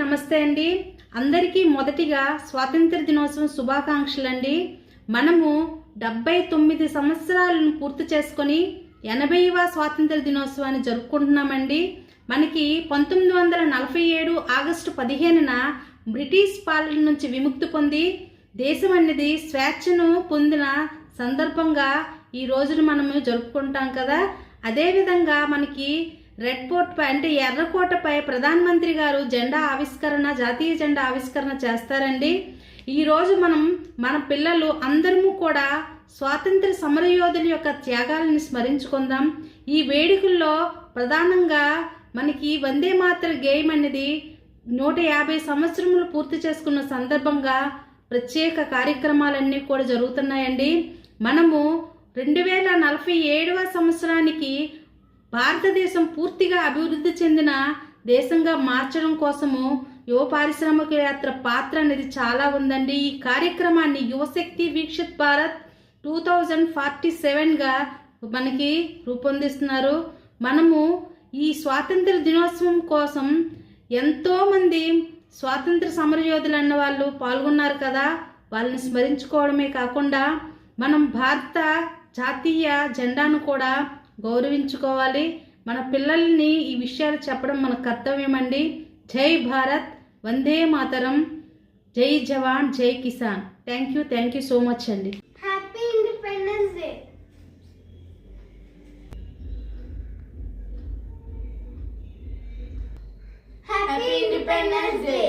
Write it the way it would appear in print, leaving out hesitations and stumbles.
నమస్తే అండి. అందరికీ మొదటిగా స్వాతంత్ర దినోత్సవం శుభాకాంక్షలు అండి. మనము 79 సంవత్సరాలను పూర్తి చేసుకొని 80వ స్వాతంత్ర దినోత్సవాన్ని జరుపుకుంటున్నామండి. మనకి 1947 ఆగస్టు 15న బ్రిటిష్ పాలన నుంచి విముక్తి పొంది దేశం అనేది స్వేచ్ఛను పొందిన సందర్భంగా ఈ రోజును మనము జరుపుకుంటాం కదా. అదేవిధంగా మనకి రెడ్ ఫోర్ట్ పై అంటే ఎర్రకోటపై ప్రధానమంత్రి గారు జాతీయ జెండా ఆవిష్కరణ చేస్తారండి. ఈరోజు మన పిల్లలు అందరము కూడా స్వాతంత్ర సమరయోధుల యొక్క త్యాగాలను స్మరించుకుందాం. ఈ వేడుకల్లో ప్రధానంగా మనకి వందే మాతర గేయం అనేది 150 సంవత్సరములు పూర్తి చేసుకున్న సందర్భంగా ప్రత్యేక కార్యక్రమాలన్నీ కూడా జరుగుతున్నాయండి. మనము 2047వ సంవత్సరానికి భారతదేశం పూర్తిగా అభివృద్ధి చెందిన దేశంగా మార్చడం కోసము యువ పారిశ్రామికవేత్తల పాత్ర అనేది చాలా ఉందండి. ఈ కార్యక్రమాన్ని యువశక్తి వికసిత్ భారత్ 2047గా మనకి రూపొందిస్తున్నారు. మనము ఈ స్వాతంత్ర దినోత్సవం కోసం ఎంతోమంది స్వాతంత్ర సమరయోధులు అన్న వాళ్ళు పాల్గొన్నారు కదా. వాళ్ళని స్మరించుకోవడమే కాకుండా మనం భారత జాతీయ జెండాను కూడా గౌరవించుకోవాలి. మన పిల్లల్ని ఈ విషయాలు చెప్పడం మన కర్తవ్యమండి. జై భారత్, వందే మాతరం, జై జవాన్, జై కిసాన్. థ్యాంక్ యూ సో మచ్ అండి. Happy independence day. Happy independence day.